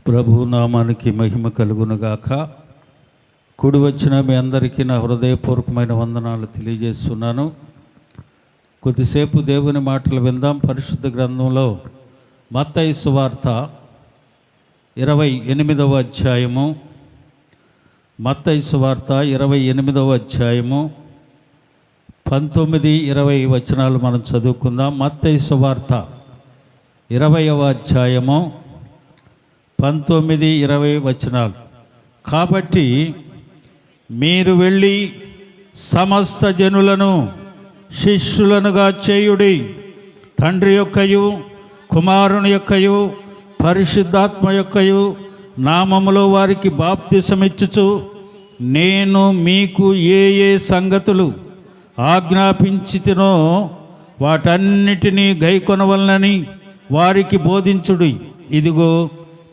ప్రభు నామానికి మహిమ కలుగునుగాక. కూడి వచ్చిన మీ అందరికీ నా హృదయపూర్వకమైన వందనాలు తెలియజేస్తున్నాను. కొద్దిసేపు దేవుని మాటలు విందాం. పరిశుద్ధ గ్రంథంలో మత్తయి సువార్త 28వ అధ్యాయము, మత్తయి సువార్త 28వ అధ్యాయము 19-20 వచనాలు మనం చదువుకుందాం. మత్తయి సువార్త 20వ అధ్యాయము 19-20 వచనాలు. కాబట్టి మీరు వెళ్ళి సమస్త జనులను శిష్యులనుగా చేయుడి, తండ్రి యొక్కయు కుమారుని యొక్కయు పరిశుద్ధాత్మ యొక్కయు నామములో వారికి బాప్తిసమిచ్చుచు నేను మీకు ఏ సంగతులు ఆజ్ఞాపించితినో వాటన్నిటినీ గైకొనవలనని వారికి బోధించుడి. ఇదిగో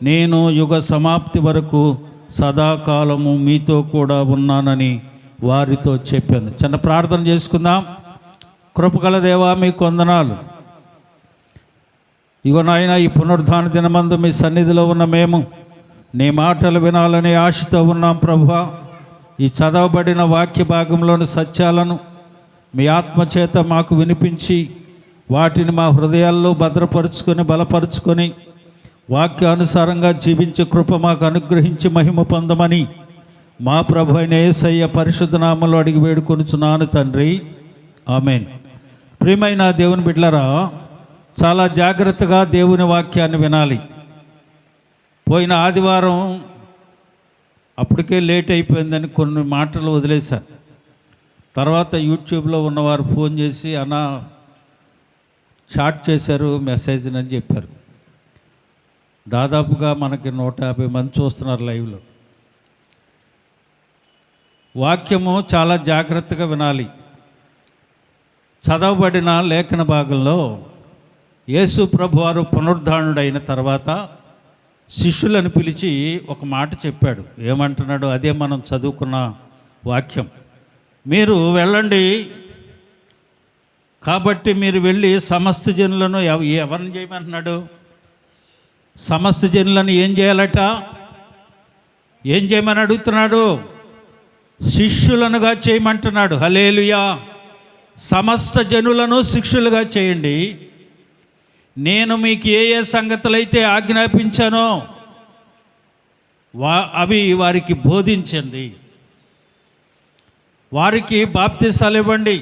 నేను యుగ సమాప్తి వరకు సదాకాలము మీతో కూడా ఉన్నానని వారితో చెప్పాను. చిన్న ప్రార్థన చేసుకుందాం. కృపగల దేవా, మీకు వందనాలు. ఇగో నాయన, ఈ పునరుద్ధాన దినమందు మీ సన్నిధిలో ఉన్న మేము నీ మాటలు వినాలనే ఆశతో ఉన్నాం ప్రభువా. ఈ చదవబడిన వాక్య భాగంలోని సత్యాలను మీ ఆత్మచేత మాకు వినిపించి వాటిని మా హృదయాల్లో భద్రపరుచుకొని బలపరుచుకొని వాక్యానుసారంగా జీవించే కృప మాకు అనుగ్రహించి మహిమ పొందమని మా ప్రభు అయిన యేసయ్య పరిశుద్ధ నామములో అడిగి వేడుకొనుచున్నాను తండ్రి, ఆమేన్. ప్రియమైన దేవుని బిడ్డలారా, చాలా జాగ్రత్తగా దేవుని వాక్యాన్ని వినాలి. పోయిన ఆదివారం అప్పటికే లేట్ అయిపోయిందని కొన్ని మాటలు వదిలేశాను. తర్వాత యూట్యూబ్లో ఉన్నవారు ఫోన్ చేసి అన్న చాట్ చేశారు, మెసేజ్ అని చెప్పారు. దాదాపుగా మనకి 150 మంది చూస్తున్నారు లైవ్లో. వాక్యము చాలా జాగ్రత్తగా వినాలి. చదవబడిన లేఖన భాగంలో యేసు ప్రభువారు పునరుద్ధానుడైన తర్వాత శిష్యులను పిలిచి ఒక మాట చెప్పాడు. ఏమంటున్నాడు? అదే మనం చదువుకున్న వాక్యం. మీరు వెళ్ళండి, కాబట్టి మీరు వెళ్ళి సమస్త జనులను ఎవరిని చేయమంటున్నాడు? సమస్త జనులను ఏం చేయాలట? ఏం చేయమని అడుగుతున్నాడు? శిష్యులనుగా చేయమంటున్నాడు. హల్లెలూయా. సమస్త జనులను శిష్యులుగా చేయండి. నేను మీకు ఏ సంగతులైతే ఆజ్ఞాపించానో అవి వారికి బోధించండి. వారికి బాప్తిసాలు ఇవ్వండి.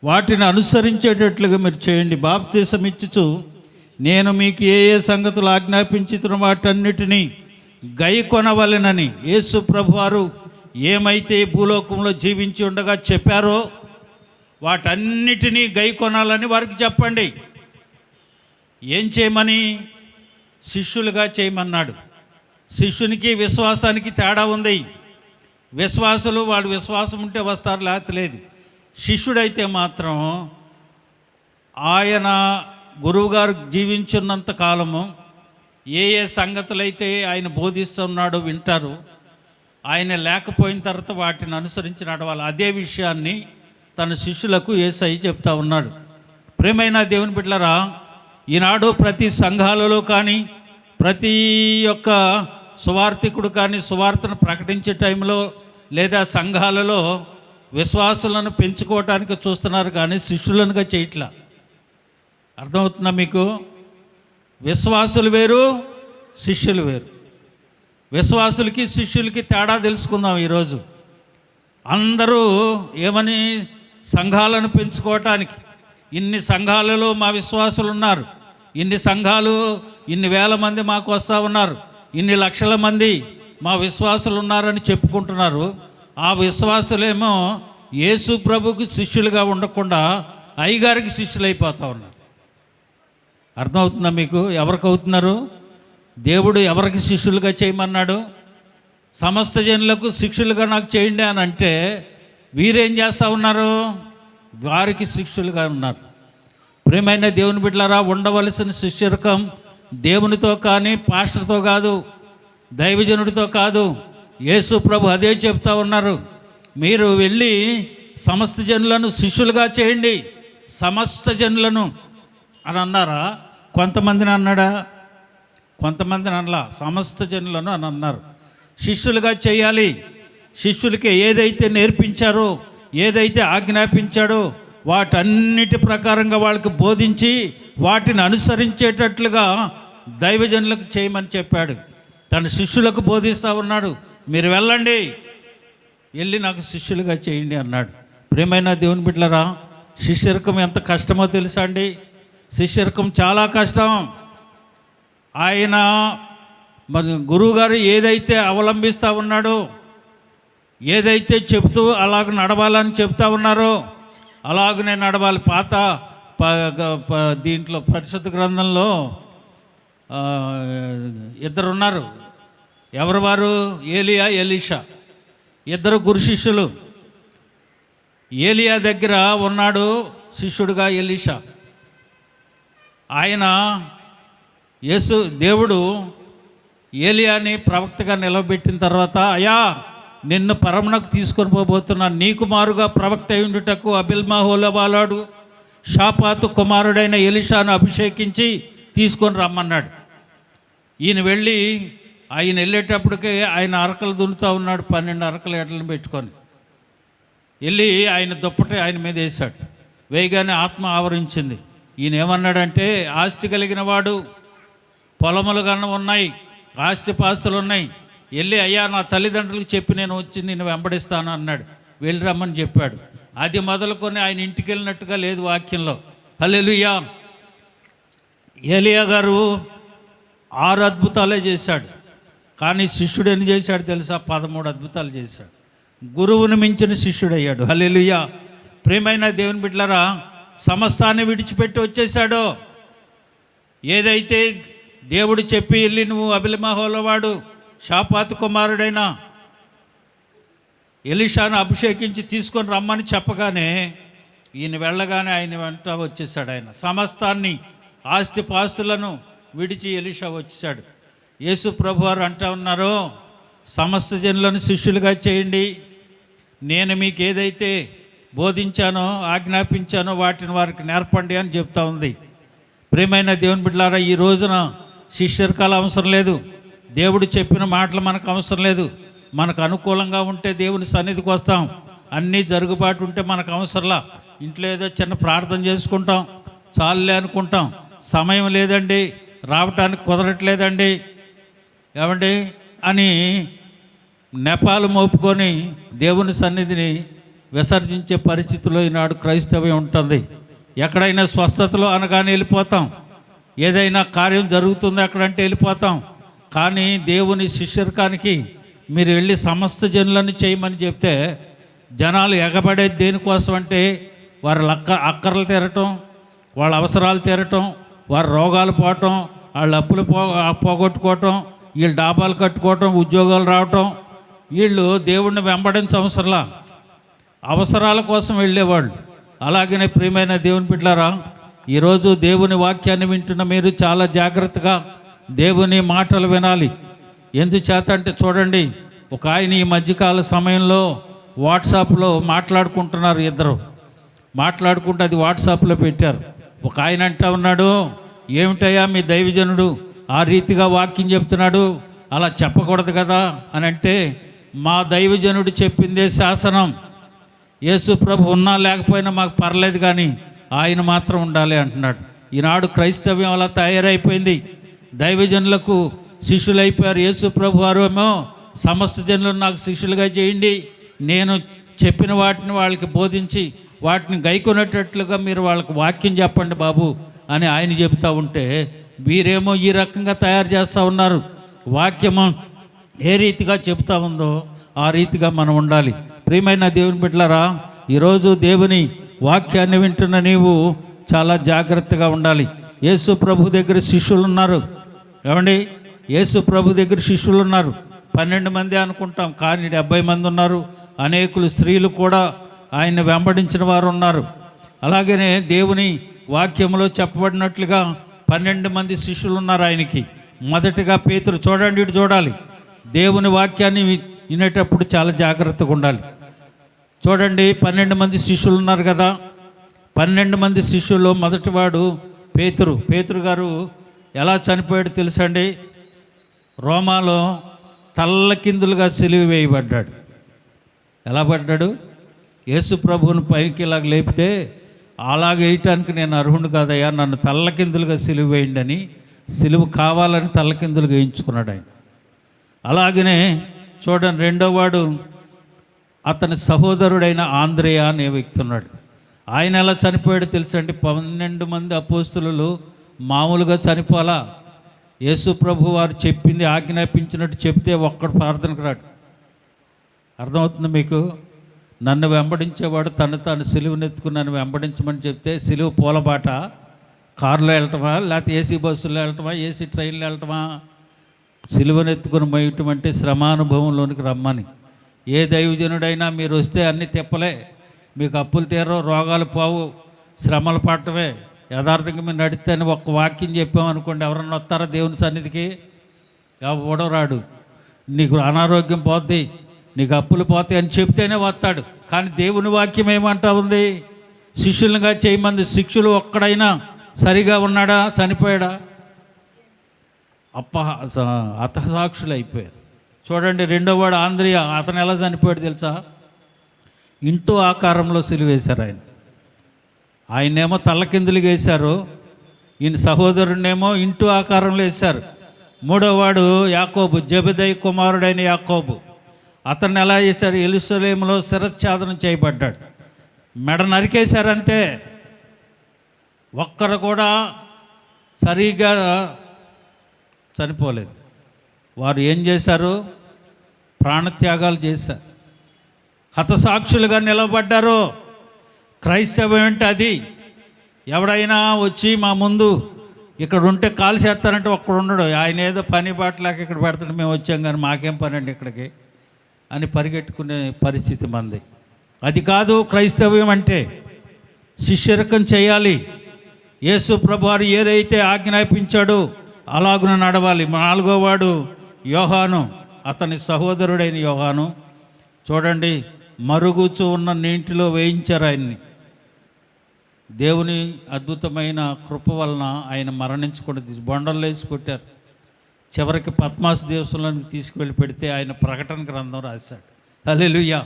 వాటిని అనుసరించేటట్లుగా మీరు చేయండి. బాప్తిసం ఇచ్చుచు నేను మీకు ఏ సంగతులు ఆజ్ఞాపించుతున్న వాటన్నిటినీ గైకొనవలెనని యేసు ప్రభువారు ఏమైతే భూలోకంలో జీవించి ఉండగా చెప్పారో వాటన్నిటినీ గైకొనాలని వారికి చెప్పండి. ఏం చేయమని? శిష్యులుగా చేయమన్నాడు. శిష్యునికి విశ్వాసానికి తేడా ఉంది. విశ్వాసులు వాడు విశ్వాసం ఉంటే వస్తారు, లేకపోతే లేదు. శిష్యుడైతే మాత్రం ఆయన గురువుగారు జీవించున్నంత కాలము ఏ సంగతులైతే ఆయన బోధిస్తున్నాడో వింటారు. ఆయన లేకపోయిన తర్వాత వాటిని అనుసరించి నడవాలి. అదే విషయాన్ని తన శిష్యులకు యేసయ్య చెప్తా ఉన్నాడు. ప్రియమైన దేవుని బిడ్డలారా, ఈనాడు ప్రతి సంఘాలలో కానీ ప్రతి ఒక్క సువార్థికుడు కానీ సువార్తను ప్రకటించే టైంలో లేదా సంఘాలలో విశ్వాసులను పెంచుకోవటానికి చూస్తున్నారు, కానీ శిష్యులనుగా చేయట్లా. అర్థమవుతుందా మీకు? విశ్వాసులు వేరు, శిష్యులు వేరు. విశ్వాసులకి శిష్యులకి తేడా తెలుసుకుందాం ఈరోజు. అందరూ ఏమని సంఘాలను పెంచుకోవటానికి, ఇన్ని సంఘాలలో మా విశ్వాసులు ఉన్నారు, ఇన్ని సంఘాలు, ఇన్ని వేల మంది మాకు వస్తూ ఉన్నారు, ఇన్ని లక్షల మంది మా విశ్వాసులు ఉన్నారని చెప్పుకుంటున్నారు. ఆ విశ్వాసులేమో యేసు ప్రభుకి శిష్యులుగా ఉండకుండా అయ్యగారికి శిష్యులు అయిపోతూ ఉన్నారు. అర్థమవుతుందా మీకు? ఎవరికి అవుతున్నారు? దేవుడు ఎవరికి శిష్యులుగా చేయమన్నాడు? సమస్త జనులకు శిష్యులుగా నాకు చేయండి అని అంటే వీరేం చేస్తూ ఉన్నారు? వారికి శిష్యులుగా ఉన్నారు. ప్రియమైన దేవుని బిడ్డలారా, ఉండవలసిన శిష్యరకం దేవునితో కానీ పాస్టర్తో కాదు, దైవజనుడితో కాదు. యేసు ప్రభు అదే చెప్తా ఉన్నారు. మీరు వెళ్ళి సమస్త జనులను శిష్యులుగా చేయండి, సమస్త జనులను అని అన్నారా? కొంతమందిని అన్నాడా? కొంతమందిని అనలా, సమస్త జనులను అని అన్నారు. శిష్యులుగా చేయాలి. శిష్యులకి ఏదైతే నేర్పించారో, ఏదైతే ఆజ్ఞాపించాడో వాటన్నిటి ప్రకారంగా వాళ్ళకి బోధించి వాటిని అనుసరించేటట్లుగా దైవజనులకు చేయమని చెప్పాడు. తన శిష్యులకు బోధిస్తూ ఉన్నాడు. మీరు వెళ్ళండి, వెళ్ళి నాకు శిష్యులుగా చేయండి అన్నాడు. ప్రియమైన దేవుని బిడ్డలారా, శిష్యరకం ఎంత కష్టమో తెలుసా అండి? శిష్యరకం చాలా కష్టం. ఆయన మరి గురువుగారు ఏదైతే అవలంబిస్తూ ఉన్నాడో, ఏదైతే చెప్తూ అలాగ నడవాలని చెప్తా ఉన్నారో అలాగనే నడవాలి. దీంట్లో పరిశుద్ధ గ్రంథంలో ఇద్దరు ఉన్నారు. ఎవరు వారు? ఏలియా, ఎలీషా. ఇద్దరు గురు శిష్యులు. ఏలియా దగ్గర ఉన్నాడు శిష్యుడుగా ఎలీషా. ఆయన దేవుడు ఏలియాని ప్రవక్తగా నిలబెట్టిన తర్వాత, అయ్యా నిన్ను పరమునకు తీసుకొని పోబోతున్నాను, నీకు మారుగా ప్రవక్త అయ్యుండుటకు అబిల్మహోలవాలాడు షాపాతు కుమారుడైన ఎలీషాను అభిషేకించి తీసుకొని రమ్మన్నాడు. ఈయన వెళ్ళేటప్పటికే ఆయన అరకలు దున్నుతూ ఉన్నాడు. 12 అరకల ఎడ్లను పెట్టుకొని వెళ్ళి ఆయన దుప్పటి ఆయన మీద వేశాడు. వేయగానే ఆత్మ ఆవరించింది. ఈయన ఏమన్నాడంటే, ఆస్తి కలిగిన వాడు, పొలములు కన్నా ఉన్నాయి, ఆస్తిపాస్తులు ఉన్నాయి, వెళ్ళి అయ్యా నా తల్లిదండ్రులకు చెప్పి నేను వచ్చి నిన్ను వెంబడిస్తాను అన్నాడు. వెళ్ళి రమ్మని చెప్పాడు. అది మొదలుకొని ఆయన ఇంటికి వెళ్ళినట్టుగా లేదు వాక్యంలో. హల్లెలూయా. ఏలియా గారు 6 అద్భుతాలే చేశాడు. కానీ శిష్యుడు ఎన్ని చేశాడు తెలుసా? 13 అద్భుతాలు చేశాడు. గురువుని మించిన శిష్యుడయ్యాడు. హల్లెలూయా. ప్రియమైన దేవుని బిడ్డలారా, సమస్తాన్ని విడిచిపెట్టి వచ్చేసాడు. ఏదైతే దేవుడు చెప్పి వెళ్ళి నువ్వు అబిల్మహోలవాడు షాపాతు కుమారుడైన ఎలీషాను అభిషేకించి తీసుకొని రమ్మని చెప్పగానే ఈయన వెళ్ళగానే ఆయన వెంట వచ్చేసాడు. ఆయన సమస్తాన్ని, ఆస్తిపాస్తులను విడిచి ఎలీషా వచ్చేసాడు. యేసు ప్రభువారు అంటా ఉన్నారు, సమస్త జనులను శిష్యులుగా చేయండి, నేను మీకు ఏదైతే బోధించానో ఆజ్ఞాపించానో వాటిని వారికి నేర్పండి అని చెప్తా ఉంది. ప్రియమైన దేవుని బిడ్డలారా, ఈ రోజున శిష్యర్కాలు అవసరం లేదు. దేవుడు చెప్పిన మాటలు మనకు అవసరం లేదు. మనకు అనుకూలంగా ఉంటే దేవుని సన్నిధికి వస్తాం. అన్నీ జరుగుబాటు ఉంటే మనకు అవసరంలా. ఇంట్లో ఏదో చిన్న ప్రార్థన చేసుకుంటాం, చాలులే అనుకుంటాం. సమయం లేదండి, రావటానికి కుదరట్లేదండి ఏమండి అని నెపాలు మోపుకొని దేవుని సన్నిధిని విసర్జించే పరిస్థితిలో ఈనాడు క్రైస్తవ్యం ఉంటుంది. ఎక్కడైనా స్వస్థతలో అనగానే వెళ్ళిపోతాం, ఏదైనా కార్యం జరుగుతుంది అక్కడంటే వెళ్ళిపోతాం. కానీ దేవుని శిష్యర్కానికి మీరు వెళ్ళి సమస్త జనులను చేయమని చెప్తే జనాలు ఎగబడేది దేనికోసం అంటే వారి అక్కర్లు తీరటం, వాళ్ళ అవసరాలు తీరటం, వారి రోగాలు పోవటం, వాళ్ళ అప్పులు పోగొట్టుకోవటం, వీళ్ళు డాబాలు కట్టుకోవటం, ఉద్యోగాలు రావటం. వీళ్ళు దేవుణ్ణి వెంబడించే అవసరాల కోసం వెళ్ళేవాళ్ళు. అలాగనే ప్రియమైన దేవుని బిడ్డలారా, ఈరోజు దేవుని వాక్యాన్ని వింటున్న మీరు చాలా జాగ్రత్తగా దేవుని మాటలు వినాలి. ఎందుచేత అంటే చూడండి, ఒక ఆయన ఈ మధ్యకాల సమయంలో వాట్సాప్లో మాట్లాడుకుంటున్నారు. ఇద్దరు మాట్లాడుకుంటూ అది వాట్సాప్లో పెట్టారు. ఒక ఆయన అంటా ఉన్నాడు, ఏమిటయ్యా మీ దైవజనుడు ఆ రీతిగా వాక్యం చెప్తున్నాడు, అలా చెప్పకూడదు కదా అని అంటే, మా దైవజనుడు చెప్పిందే శాసనం. యేసు ప్రభు ఉన్నా లేకపోయినా మాకు పర్లేదు, కానీ ఆయన మాత్రం ఉండాలి అంటున్నాడు. ఈనాడు క్రైస్తవ్యం అలా తయారైపోయింది. దైవజనులకు శిష్యులైపోయారు. యేసు ప్రభు వారేమో సమస్త జనులను నాకు శిష్యులుగా చేయండి, నేను చెప్పిన వాటిని వాళ్ళకి బోధించి వాటిని గైకొనేటట్లుగా మీరు వాళ్ళకి వాక్యం చెప్పండి బాబు అని ఆయన చెబుతూ ఉంటే, వీరేమో ఈ రకంగా తయారు చేస్తూ ఉన్నారు. వాక్యము ఏ రీతిగా చెబుతూ ఉందో ఆ రీతిగా మనం ఉండాలి. ప్రియమైన దేవుని బిడ్డలారా, ఈరోజు దేవుని వాక్యాన్ని వింటున్న నీవు చాలా జాగ్రత్తగా ఉండాలి. యేసు ప్రభు దగ్గర శిష్యులు ఉన్నారు. ఏమండి, యేసు ప్రభు దగ్గర శిష్యులు ఉన్నారు. 12 మంది అనుకుంటాం, కానీ 70 మంది ఉన్నారు. అనేకులు స్త్రీలు కూడా ఆయన్ని వెంబడించిన వారు ఉన్నారు. అలాగనే దేవుని వాక్యంలో చెప్పబడినట్లుగా 12 మంది శిష్యులు ఉన్నారు ఆయనకి. మొదటిగా పేతురు. చూడండి, ఇటు చూడాలి. దేవుని వాక్యాన్ని వినేటప్పుడు చాలా జాగ్రత్తగా ఉండాలి. చూడండి, 12 మంది శిష్యులు ఉన్నారు కదా. 12 మంది శిష్యుల్లో మొదటివాడు పేతురు. పేతురు గారు ఎలా చనిపోయాడు తెలుసండి? రోమాలో తల్లకిందులుగా సిలువ వేయబడ్డాడు. ఎలా పడ్డాడు? యేసు ప్రభువుని పైకి ఇలాగ లేపితే అలాగ వేయటానికి నేను అర్హుడు కాదయ్యా, నన్ను తల్లకిందులుగా సిలువ వేయండి అని, సిలువ కావాలని తల్లకిందులుగా వేయించుకున్నాడు ఆయన. అలాగనే చూడండి, రెండో వాడు అతని సహోదరుడైన ఆంద్రేయ అనే వ్యక్తి ఉన్నాడు. ఆయన ఎలా చనిపోయాడు తెలుసండి? 12 మంది అపోస్తులు మామూలుగా చనిపోలా. యేసు ప్రభు వారు చెప్పింది, ఆజ్ఞాపించినట్టు చెప్తే ఒక్కడు ప్రార్థనకు రాడు. అర్థమవుతుంది మీకు? నన్ను వెంబడించేవాడు తాను సిలువనెత్తుకుని నన్ను వెంబడించమని చెప్తే సిలువ పూలబాట, కారులో వెళ్ళటమా, లేకపోతే ఏసీ బస్సులో వెళ్ళటమా, ఏసీ ట్రైన్లో వెళ్ళటమా? సిలువనెత్తుకుని మోయటం అంటే శ్రమానుభవంలోనికి రమ్మని. ఏ దైవజనుడైనా మీరు వస్తే అన్నీ తిప్పలే, మీకు అప్పులు తీరవు, రోగాలు పోవు, శ్రమలు పడటమే. యథార్థంగా మీరు నడితే అని ఒక్క వాక్యం చెప్పామనుకోండి, ఎవరన్నా వస్తారా దేవుని సన్నిధికి? ఎవడో రాడు. నీకు అనారోగ్యం పోద్ది, నీకు అప్పులు పోతాయి అని చెప్తేనే వస్తాడు. కానీ దేవుని వాక్యం ఏమంటా ఉంది? శిష్యులుగా చేయమంది. శిష్యులు ఒక్కడైనా సరిగా ఉన్నాడా? చనిపోయాడా? హతసాక్షులు అయిపోయారు. చూడండి, రెండో వాడు ఆంద్రియ, అతను ఎలా చనిపోయాడు తెలుసా? ఇంటూ ఆకారంలో సిలువేశారు ఆయనేమో తల్లకిందులుగా వేశారు, ఈయన సహోదరుడినేమో ఇంటూ ఆకారంలో వేశారు. మూడో వాడు యాకోబు, జెబెదయి కుమారుడైన యాకోబు, అతన్ని ఎలా చేశారు? యెరూషలేములో శిరచ్ఛేదనం చేయబడ్డాడు. మెడ నరికేశారంతే. ఒక్కరు కూడా సరిగా చనిపోలేదు. వారు ఏం చేశారు? ప్రాణత్యాగాలు చేశారు, హతసాక్షులుగా నిలబడ్డారు. క్రైస్తవం అంటే అది. ఎవడైనా వచ్చి మా ముందు ఇక్కడ ఉంటే కాల్ చేస్తారంటే ఒక్కడు ఉండడు. ఆయన ఏదో పని బాటలాగా ఇక్కడ పెడతాడు, మేము వచ్చాం కానీ మాకేం పని అండి ఇక్కడికి అని పరిగెట్టుకునే పరిస్థితి మంది. అది కాదు క్రైస్తవ్యం అంటే. శిష్యరకం చేయాలి. యేసు ప్రభువారు ఏదైతే ఆజ్ఞాపించాడో అలాగున నడవాలి. నాలుగో వాడు యోహాను, అతని సహోదరుడైన యోహాను. చూడండి, మరుగుచూ ఉన్న నీటిలో వేయించారు ఆయన్ని. దేవుని అద్భుతమైన కృప వలన ఆయన మరణించకుండా బొండల్లో వేసి కొట్టారు. చివరికి పద్మాసు దేశంలోనికి తీసుకువెళ్ళి పెడితే ఆయన ప్రకటన గ్రంథం రాశాడు. హల్లెలూయా.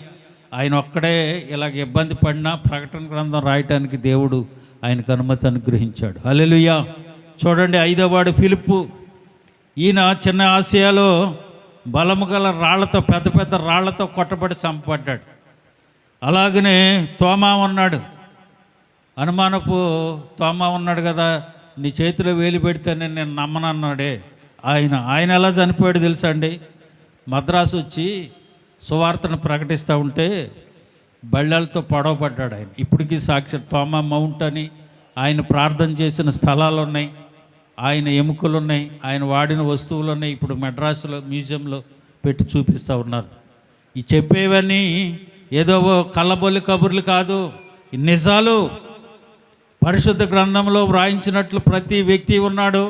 ఆయన ఒక్కడే ఇలాగ ఇబ్బంది పడినా ప్రకటన గ్రంథం రాయటానికి దేవుడు ఆయనకు అనుమతి అనుగ్రహించాడు. హల్లెలూయా. చూడండి, ఐదో వాడు ఫిలిప్పు. ఈయన చిన్న ఆసియాలో బలము గల రాళ్లతో, పెద్ద పెద్ద రాళ్లతో కొట్టబడి చంపబడ్డాడు. అలాగనే తోమా ఉన్నాడు, అనుమానపు తోమా ఉన్నాడు కదా, నీ చేతిలో వేలు పెడితే నేను నమ్మనన్నాడే ఆయన ఎలా చనిపోయాడు తెలుసా అండి? మద్రాసు వచ్చి సువార్తను ప్రకటిస్తూ ఉంటే బళ్ళలతో పొడవబడ్డాడు ఆయన. ఇప్పటికీ సాక్షి తోమా మౌంట్ అని ఆయన ప్రార్థన చేసిన స్థలాలు ఉన్నాయి, ఆయన ఎముకలు ఉన్నాయి, ఆయన వాడిన వస్తువులు ఉన్నాయి. ఇప్పుడు మద్రాసులో మ్యూజియంలో పెట్టి చూపిస్తూ ఉన్నారు. ఈ చెప్పేవన్నీ ఏదో కళ్ళబొల్లి కబుర్లు కాదు, నిజాలు. పరిశుద్ధ గ్రంథంలో వ్రాయించినట్లు ప్రతి వ్యక్తి ఉన్నాడు.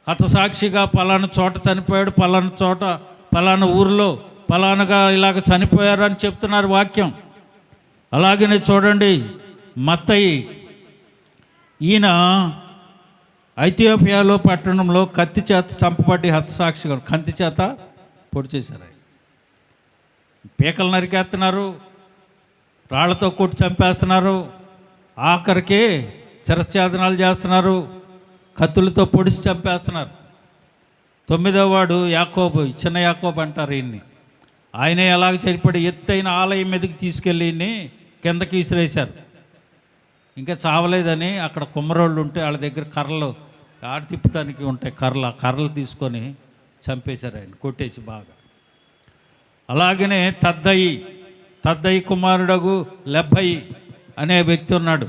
హతసాక్షిగా పలానా చోట చనిపోయాడు, పలానా చోట పలానా ఊరిలో పలానగా ఇలాగ చనిపోయారు అని చెప్తున్నారు వాక్యం. అలాగనే చూడండి, మత్తయి, ఈయన ఐథియోపియాలో పట్టణంలో కత్తి చేత చంపబడి హతసాక్షిగా కత్తి చేత పొడి చేశారు. ఆయన పీకలు నరికేస్తున్నారు, రాళ్లతో కొట్టి చంపేస్తున్నారు, ఆఖరికి చిరఛేదనాలు చేస్తున్నారు, కత్తులతో పొడిచి చంపేస్తున్నారు. 9వ వాడు యాకోబు, చిన్న యాకోబు అంటారు ఈయన్ని. ఆయనే ఎలాగ చనిపడి ఎత్తైన ఆలయం మీదకి తీసుకెళ్ళి ఈయన్ని కిందకి విసిరేశారు. ఇంకా చావలేదని అక్కడ కుమ్మరోళ్ళు ఉంటే వాళ్ళ దగ్గర కర్రలు ఆడ తిప్పుతానికి ఉంటాయి, కర్రలు తీసుకొని చంపేశారు ఆయన, కొట్టేసి బాగా. అలాగనే తద్దయి కుమారుడగు లెబ్బయి అనే వ్యక్తి ఉన్నాడు.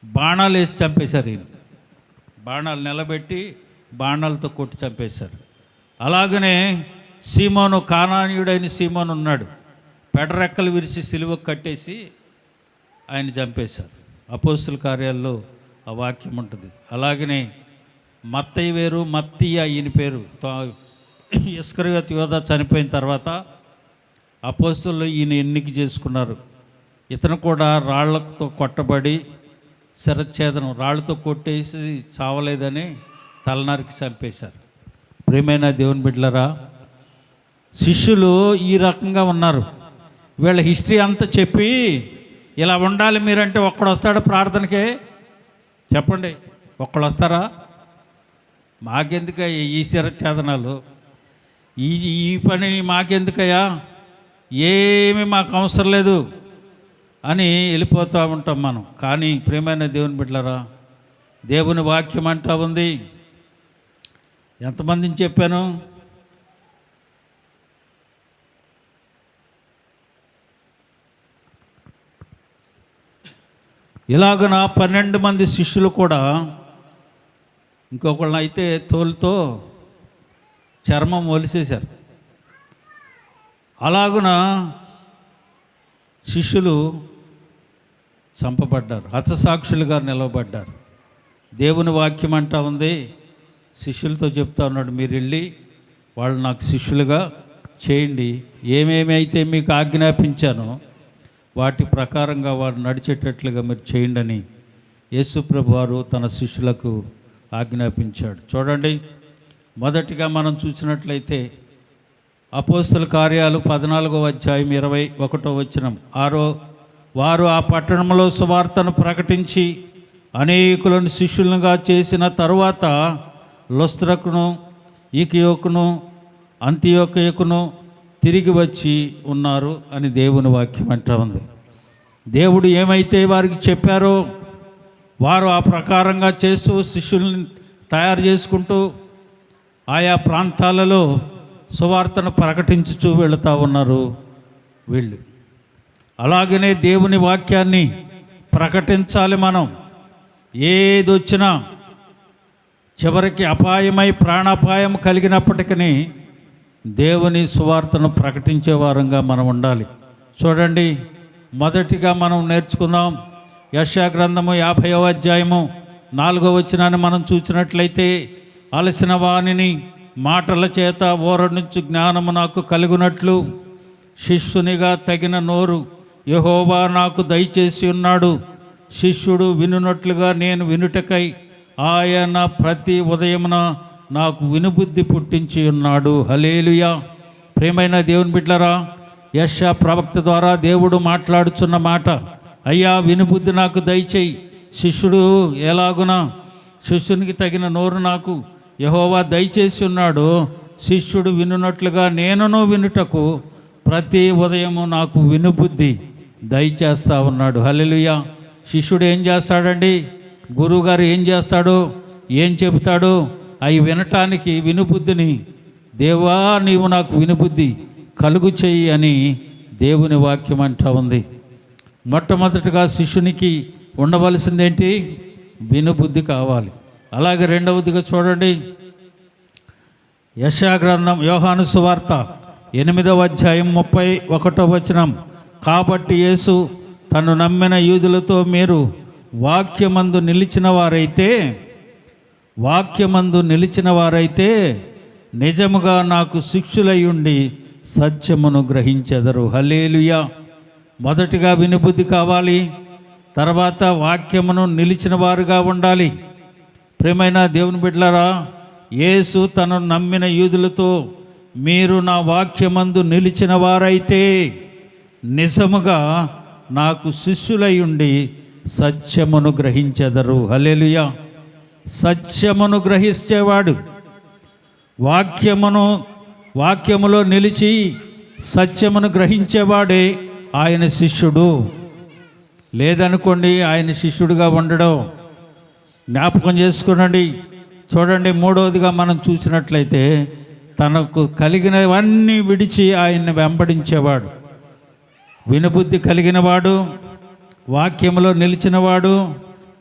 బాణాలు వేసి చంపేశారు ఈయన. బాణాలు నిలబెట్టి బాణాలతో కొట్టి చంపేశారు. అలాగనే సీమోను, కానానీయుడైన సీమోను ఉన్నాడు. పెడరెక్కలు విరిచి సిలువ కట్టేసి ఆయన చంపేశారు. అపోస్తుల కార్యాల్లో ఆ వాక్యం ఉంటుంది. అలాగనే మత్తయి వేరు, మత్తీయ ఈయన పేరు. ఇస్కరియోతు యోధా చనిపోయిన తర్వాత అపోస్తులు ఈయన ఎన్నిక చేసుకున్నారు. ఇతను కూడా రాళ్లతో కొట్టబడి శిరఛేదనం, రాళ్ళతో కొట్టేసి చావలేదని తలనరికి చంపేశారు. ప్రియమైన దేవుని బిడ్డలారా, శిష్యులు ఈ రకంగా ఉన్నారు. వీళ్ళ హిస్టరీ అంతా చెప్పి ఇలా ఉండాలి మీరంటే ఒక్కడు వస్తాడు ప్రార్థనకే? చెప్పండి, ఒక్కడు వస్తారా? మాకెందుకయ్యా ఈ శిరఛేదనాలు, ఈ పని మాకెందుకయ్యా, ఏమి మాకు అవసరం లేదు అని వెళ్ళిపోతూ ఉంటాం మనం. కానీ ప్రియమైన దేవుని బిడ్డలారా, దేవుని వాక్యం అంటా ఉంది. ఎంతమందిని చెప్పాను? ఇలాగున 12 మంది శిష్యులు కూడా ఇంకొకళ్ళని అయితే తోలుతో చర్మం ఒలిసేశారు. అలాగున శిష్యులు చంపబడ్డారు, హతసాక్షులుగా నిలవబడ్డారు. దేవుని వాక్యం అంటా ఉంది, శిష్యులతో చెప్తా ఉన్నాడు, మీరు వెళ్ళి వాళ్ళు నాకు శిష్యులుగా చేయండి, ఏమేమి అయితే మీకు ఆజ్ఞాపించానో వాటి ప్రకారంగా వారు నడిచేటట్లుగా మీరు చేయండి అని యేసుప్రభు వారు తన శిష్యులకు ఆజ్ఞాపించాడు. చూడండి, మొదటిగా మనం చూసినట్లయితే అపోస్తల కార్యాలు 14వ అధ్యాయం 21వ వచనం. వారు ఆ పట్టణంలో సువార్తను ప్రకటించి అనేకులను శిష్యులుగా చేసిన తరువాత లుస్త్రకును ఈకియోకును అంతియోకయకును తిరిగి వచ్చి ఉన్నారు అని దేవుని వాక్యం అంటా ఉంది. దేవుడు ఏమైతే వారికి చెప్పారో వారు ఆ ప్రకారంగా చేస్తూ శిష్యుల్ని తయారు చేసుకుంటూ ఆయా ప్రాంతాలలో సువార్తను ప్రకటించుచూ వెళుతూ ఉన్నారు వీళ్ళు. అలాగనే దేవుని వాక్యాన్ని ప్రకటించాలి మనం. ఏదొచ్చినా చివరికి అపాయమై ప్రాణాపాయం కలిగినప్పటికీ దేవుని సువార్తను ప్రకటించే వారంగా మనం ఉండాలి. చూడండి, మొదటిగా మనం నేర్చుకుందాం. యెషయా గ్రంథము 50వ అధ్యాయము 4వ వచనాన్ని మనం చూసినట్లయితే, అలసిన వానిని మాటల చేత ఓర నుంచి జ్ఞానము నాకు కలుగునట్లు శిష్యునిగా తగిన నోరు యెహోవా నాకు దయచేసి ఉన్నాడు. శిష్యుడు వినున్నట్లుగా నేను వినుటకై ఆయన ప్రతి ఉదయమున నాకు వినుబుద్ధి పుట్టించి ఉన్నాడు. హల్లెలూయా. ప్రియమైన దేవుని బిడ్డలారా, యెషయా ప్రవక్త ద్వారా దేవుడు మాట్లాడుచున్న మాట, అయ్యా వినుబుద్ధి నాకు దయచేయి. శిష్యుడు ఎలాగున శిష్యునికి తగిన నోరు నాకు యెహోవా దయచేసి ఉన్నాడు. శిష్యుడు వినున్నట్లుగా నేనును వినుటకు ప్రతి ఉదయము నాకు వినుబుద్ధి దయచేస్తా ఉన్నాడు. హల్లెలూయా. శిష్యుడు ఏం చేస్తాడండి? గురువుగారు ఏం చేస్తాడు, ఏం చెబుతాడు, అవి వినటానికి వినుబుద్ధిని, దేవా నీవు నాకు వినుబుద్ధి కలుగు చెయ్యి అని దేవుని వాక్యం అంటా ఉంది. మొట్టమొదటిగా శిష్యునికి ఉండవలసిందేంటి? వినుబుద్ధి కావాలి. అలాగే రెండవదిగా చూడండి, యెషయా గ్రంథం యోహాను సువార్త 8వ అధ్యాయం 31వ వచనం. కాబట్టి యేసు తను నమ్మిన యూదులతో, మీరు వాక్యమందు నిలిచిన వారైతే నిజముగా నాకు శిష్యులయ్యుండి సత్యమును గ్రహించెదరు. హల్లెలూయా. మొదటిగా వినుబుద్ధి కావాలి, తర్వాత వాక్యమును నిలిచిన వారుగా ఉండాలి. ప్రియమైన దేవుని బిడ్డలారా, యేసు తను నమ్మిన యూదులతో, మీరు నా వాక్యమందు నిలిచిన వారైతే నిజముగా నాకు శిష్యులయ్యుండి సత్యమును గ్రహించెదరు. హల్లెలూయా. సత్యమును గ్రహించేవాడు, వాక్యములో నిలిచి సత్యమును గ్రహించేవాడే ఆయన శిష్యుడు. లేదనుకోండి ఆయన శిష్యుడిగా ఉండడం. జ్ఞాపకం చేసుకునండి. చూడండి, మూడవదిగా మనం చూసినట్లయితే తనకు కలిగినవన్నీ విడిచి ఆయన్ని వెంబడించేవాడు. వినుబుద్ధి కలిగినవాడు, వాక్యములో నిలిచినవాడు,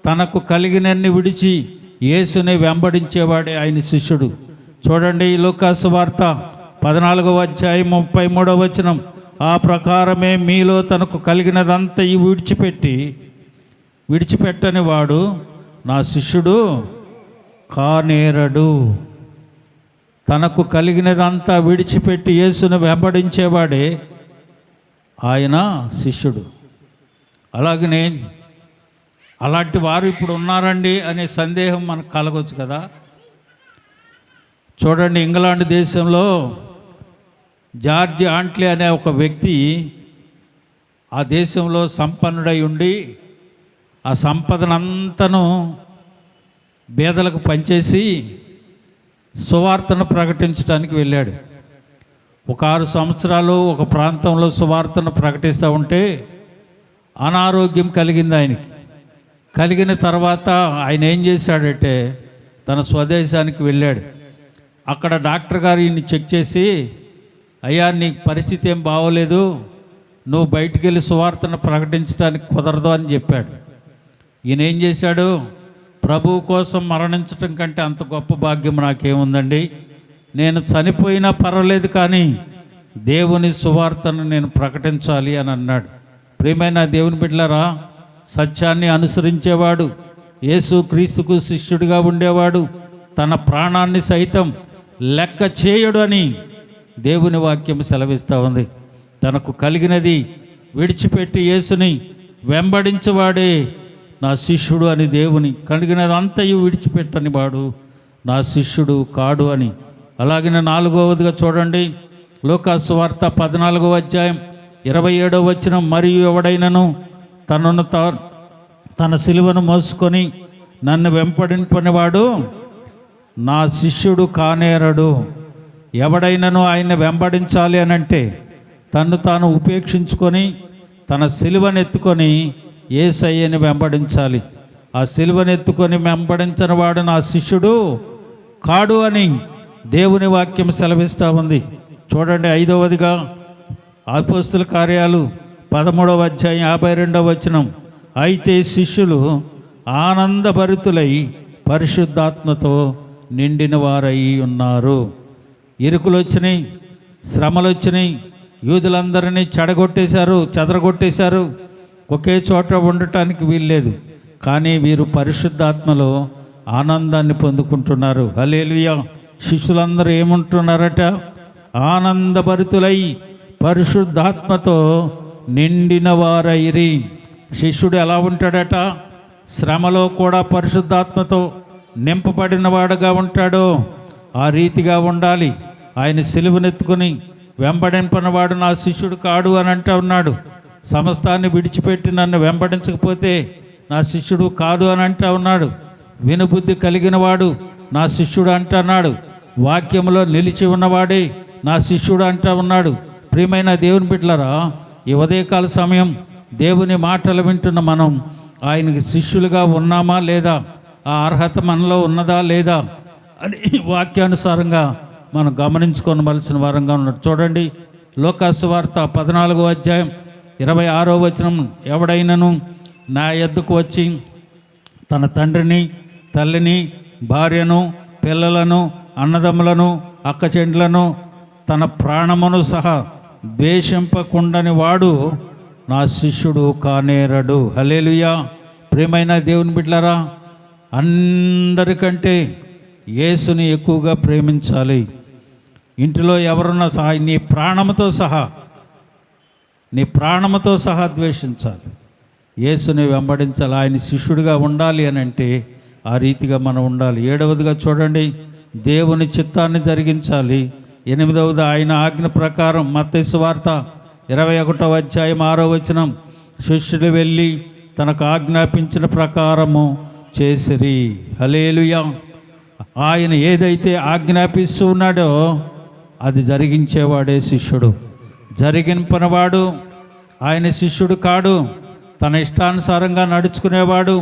తనకు కలిగినన్ని విడిచి యేసుని వెంబడించేవాడే ఆయన శిష్యుడు. చూడండి, లూకాసు వార్త 14వ అధ్యాయం 33వ వచనం. ఆ ప్రకారమే మీలో తనకు కలిగినదంతా విడిచిపెట్టని వాడు నా శిష్యుడు కానేరడు. తనకు కలిగినదంతా విడిచిపెట్టి యేసును వెంబడించేవాడే ఆయన శిష్యుడు. అలాగనే అలాంటి వారు ఇప్పుడు ఉన్నారండి అనే సందేహం మనకు కలగవచ్చు కదా. చూడండి, ఇంగ్లాండ్ దేశంలో జార్జ్ ఆంట్లీ అనే ఒక వ్యక్తి ఆ దేశంలో సంపన్నుడై ఉండి ఆ సంపదనంతను బేదలకు పంచేసి సువార్తను ప్రకటించడానికి వెళ్ళాడు. ఒక 6 సంవత్సరాలు ఒక ప్రాంతంలో సువార్తను ప్రకటిస్తూ ఉంటే అనారోగ్యం కలిగింది ఆయనకి. కలిగిన తర్వాత ఆయన ఏం చేశాడంటే తన స్వదేశానికి వెళ్ళాడు. అక్కడ డాక్టర్ గారు ఈయన్ని చెక్ చేసి, అయ్యా నీకు పరిస్థితి ఏం బాగోలేదు, నువ్వు బయటికి వెళ్ళి సువార్తను ప్రకటించడానికి కుదరదు అని చెప్పాడు. ఈయన ఏం చేశాడు, ప్రభువు కోసం మరణించటం కంటే అంత గొప్ప భాగ్యం నాకేముందండి, నేను చనిపోయినా పర్వాలేదు కానీ దేవుని సువార్తను నేను ప్రకటించాలి అని అన్నాడు. ప్రియమైన దేవుని బిడ్డలారా, సత్యాన్ని అనుసరించేవాడు, యేసు క్రీస్తుకు శిష్యుడిగా ఉండేవాడు తన ప్రాణాన్ని సైతం లెక్క చేయడు అని దేవుని వాక్యం సెలవిస్తూ ఉంది. తనకు కలిగినది విడిచిపెట్టి యేసుని వెంబడించేవాడే నా శిష్యుడు అని, దేవుని కలిగినది అంతయు విడిచిపెట్టని వాడు నా శిష్యుడు కాడు అని. అలాగే 4వదిగా చూడండి, లూకాసు సువార్త 14వ అధ్యాయం 27వ వచనం, మరియు ఎవడైనను తనను తన సిలువను మోసుకొని నన్ను వెంబడింపనివాడు నా శిష్యుడు కానేరడు. ఎవడైనను ఆయన వెంబడించాలి అని అంటే తన్ను తాను ఉపేక్షించుకొని తన సిలువనెత్తుకొని యేసయ్యని వెంబడించాలి. ఆ సిలువనెత్తుకొని వెంబడించని వాడు నా శిష్యుడు కాడు అని దేవుని వాక్యం సెలవిస్తూ ఉంది. చూడండి, 5వదిగా అపోస్తల కార్యాలు 13వ అధ్యాయం 52వ వచనం, అయితే శిష్యులు ఆనందభరితులై పరిశుద్ధాత్మతో నిండిన వారై ఉన్నారు. ఇరుకులు వచ్చినాయి, శ్రమలు వచ్చినాయి, యూదులందరినీ చెదరగొట్టేశారు, ఒకే చోట ఉండటానికి వీల్లేదు. కానీ వీరు పరిశుద్ధాత్మలో ఆనందాన్ని పొందుకుంటున్నారు. హల్లెలూయా. శిష్యులందరూ ఏముంటున్నారట, ఆనందభరితులై పరిశుద్ధాత్మతో నిండిన వారైరి. శిష్యుడు ఎలా ఉంటాడట, శ్రమలో కూడా పరిశుద్ధాత్మతో నింపబడిన వాడుగా ఉంటాడో ఆ రీతిగా ఉండాలి. ఆయన సిలువనెత్తుకొని వెంబడింపనవాడు నా శిష్యుడు కాడు అని అంటూ ఉన్నాడు. సమస్తాన్ని విడిచిపెట్టి నన్ను వెంబడించకపోతే నా శిష్యుడు కాదు అని అంటూ ఉన్నాడు. వినుబుద్ధి కలిగిన వాడు నా శిష్యుడు అంటున్నాడు. వాక్యంలో నిలిచి ఉన్నవాడే నా శిష్యుడు అంటూ ఉన్నాడు. ప్రియమైన దేవుని బిడ్డలారా, ఈ ఉదయకాల సమయం దేవుని మాటలు వింటున్న మనం ఆయనకి శిష్యులుగా ఉన్నామా లేదా, ఆ అర్హత మనలో ఉన్నదా లేదా అని వాక్యానుసారంగా మనం గమనించుకోవలసిన వారంగా ఉన్నాడు. చూడండి, లూకాసు వార్త 14వ అధ్యాయం 26వ వచనం, ఎవడైనను నా యొద్దకు వచ్చి తన తండ్రిని, తల్లిని, భార్యను, పిల్లలను, అన్నదమ్ములను, అక్కచెండ్లను, తన ప్రాణమును సహా ద్వేషింపకుండని వాడు నా శిష్యుడు కానేరడు. హల్లెలూయా. ప్రియమైన దేవుని బిడ్డలారా, అందరికంటే యేసుని ఎక్కువగా ప్రేమించాలి. ఇంటిలో ఎవరున్నా సహా నీ ప్రాణముతో సహా ద్వేషించాలి. యేసుని వెంబడించాలి. ఆయన శిష్యుడిగా ఉండాలి అని అంటే ఆ రీతిగా మనం ఉండాలి. 7వదిగా చూడండి, దేవుని చిత్తాన్ని జరిగించాలి. 8వది, ఆయన ఆజ్ఞ ప్రకారం మత్తయి సువార్త 21వ అధ్యాయం 6వ వచనం, శిష్యులు వెళ్ళి తనకు ఆజ్ఞాపించిన ప్రకారము చేసిరి. హల్లెలూయా. ఆయన ఏదైతే ఆజ్ఞాపిస్తూ ఉన్నాడో అది జరిగించేవాడే శిష్యుడు. జరిగింపనవాడు ఆయన శిష్యుడు కాడు. తన ఇష్టానుసారంగా నడుచుకునేవాడు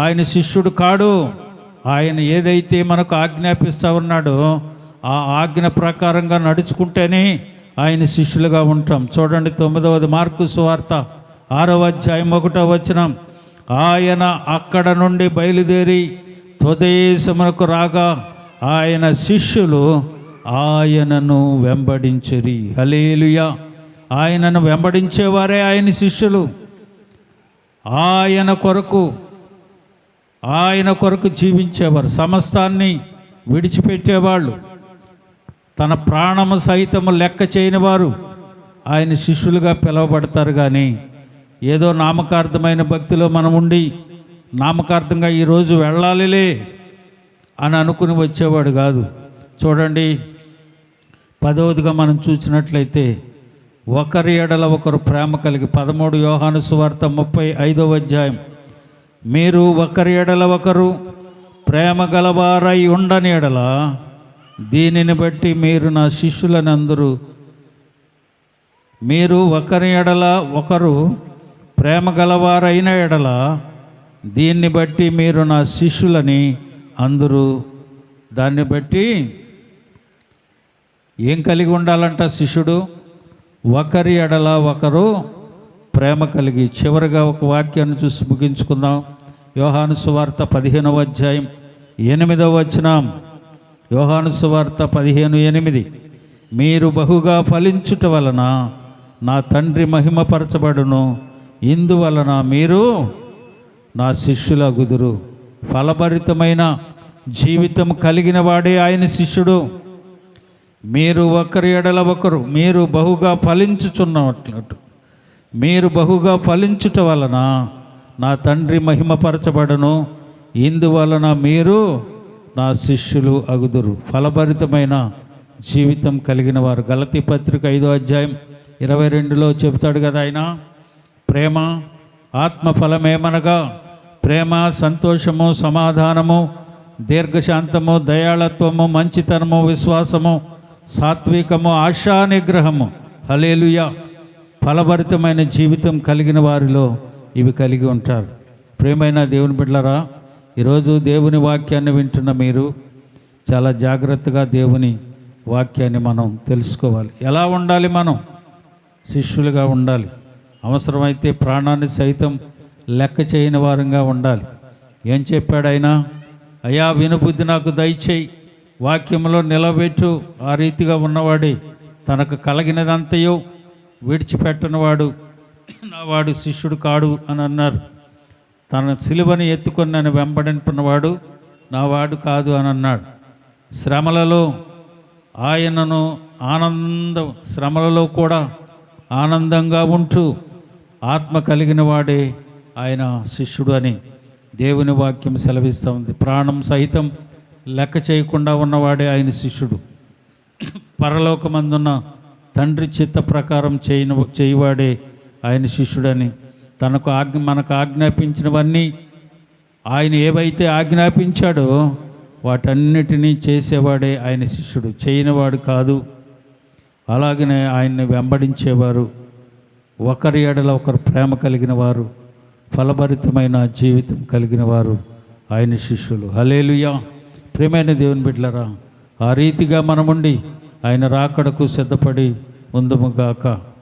ఆయన శిష్యుడు కాడు. ఆయన ఏదైతే మనకు ఆజ్ఞాపిస్తూ ఉన్నాడో ఆ ఆజ్ఞ ప్రకారంగా నడుచుకుంటేనే ఆయన శిష్యులుగా ఉంటాం. చూడండి, 9వది మార్కు సువార్త 6వ అధ్యాయం 1వ వచనం, ఆయన అక్కడ నుండి బయలుదేరి త్వదేశమునకు రాగా ఆయన శిష్యులు ఆయనను వెంబడించిరి. హల్లెలూయా. ఆయనను వెంబడించేవారే ఆయన శిష్యులు. ఆయన కొరకు జీవించేవారు, సమస్తాన్ని విడిచిపెట్టేవాళ్ళు, తన ప్రాణము సైతము లెక్క చేయని వారు ఆయన శిష్యులుగా పిలువబడతారు. కానీ ఏదో నామకార్థమైన భక్తిలో మనం ఉండి నామకార్థంగా ఈరోజు వెళ్ళాలిలే అని అనుకుని వచ్చేవాడు కాదు. చూడండి, 10వదిగా మనం చూసినట్లయితే ఒకరి ఎడల ఒకరు ప్రేమ కలిగి, 13 యోహాను సువార్త 35వ అధ్యాయం, మీరు ఒకరి ఎడల ఒకరు ప్రేమ గలవారై ఉండని ఎడల దీనిని బట్టి మీరు నా శిష్యులని అందరూ. మీరు ఒకరి ఎడల ఒకరు ప్రేమ గలవారైన ఎడల దీన్ని బట్టి మీరు నా శిష్యులని అందరూ. దాన్ని బట్టి ఏం కలిగి ఉండాలంట శిష్యుడు? ఒకరి ఎడల ఒకరు ప్రేమ కలిగి. చివరిగా ఒక వాక్యాన్ని చూసి ముగించుకుందాం. యోహాను సువార్త 15వ అధ్యాయం 8వ వచనం. యోహాను సువార్త 15:8, మీరు బహుగా ఫలించుట వలన నా తండ్రి మహిమపరచబడును, ఇందువలన మీరు నా శిష్యులగుదురు. ఫలభరితమైన జీవితం కలిగిన వాడే ఆయన శిష్యుడు. మీరు ఒకరి ఎడల ఒకరు, మీరు బహుగా ఫలించుచున్నట్లు, మీరు బహుగా ఫలించుట వలన నా తండ్రి మహిమపరచబడును, ఇందువలన మీరు నా శిష్యులు అగుదురు. ఫలభరితమైన జీవితం కలిగిన వారు. గలతీ పత్రిక 5వ అధ్యాయం 22లో చెబుతాడు కదా ఆయన, ప్రేమ ఆత్మఫలమేమనగా ప్రేమ, సంతోషము, సమాధానము, దీర్ఘశాంతము, దయాళత్వము, మంచితనము, విశ్వాసము, సాత్వికము, ఆశా నిగ్రహము. హల్లెలూయా. ఫలభరితమైన జీవితం కలిగిన వారిలో ఇవి కలిగి ఉంటారు. ప్రియమైన దేవుని బిడ్డలారా, ఈరోజు దేవుని వాక్యాన్ని వింటున్న మీరు చాలా జాగ్రత్తగా దేవుని వాక్యాన్ని మనం తెలుసుకోవాలి. ఎలా ఉండాలి? మనం శిష్యులుగా ఉండాలి. అవసరమైతే ప్రాణాన్ని సైతం లెక్క చేయని వారంగా ఉండాలి. ఏం చెప్పాడు ఆయన? అయ్యా, వినుబుద్ధి నాకు దయచేయి, వాక్యంలో నిలబెట్టు. ఆ రీతిగా ఉన్నవాడే తనకు కలిగినదంతయో విడిచిపెట్టనివాడు నావాడు శిష్యుడు కాడు అని అన్నారు. తన సిలువని ఎత్తుకొని నన్ను వెంబడింపున్నవాడు నావాడు కాదు అని అన్నాడు. శ్రమలలో ఆయనను శ్రమలలో కూడా ఆనందంగా ఉంటూ ఆత్మ కలిగిన వాడే ఆయన శిష్యుడు అని దేవుని వాక్యం సెలవిస్తూ ఉంది. ప్రాణం సహితం లెక్క చేయకుండా ఉన్నవాడే ఆయన శిష్యుడు. పరలోకమందున్న తండ్రి చిత్త ప్రకారం చేయవాడే ఆయన శిష్యుడని, మనకు ఆజ్ఞాపించినవన్నీ ఆయన ఏవైతే ఆజ్ఞాపించాడో వాటన్నిటినీ చేసేవాడే ఆయన శిష్యుడు, చేయనివాడు కాదు. అలాగనే ఆయన్ని వెంబడించేవారు, ఒకరి ఎడల ఒకరు ప్రేమ కలిగిన వారు, ఫలభరితమైన జీవితం కలిగిన వారు ఆయన శిష్యులు. హల్లెలూయా. ప్రియమైన దేవుని బిడ్డలారా, ఆ రీతిగా మనముండి ఆయన రాకడకు సిద్ధపడి ఉందుముగాక.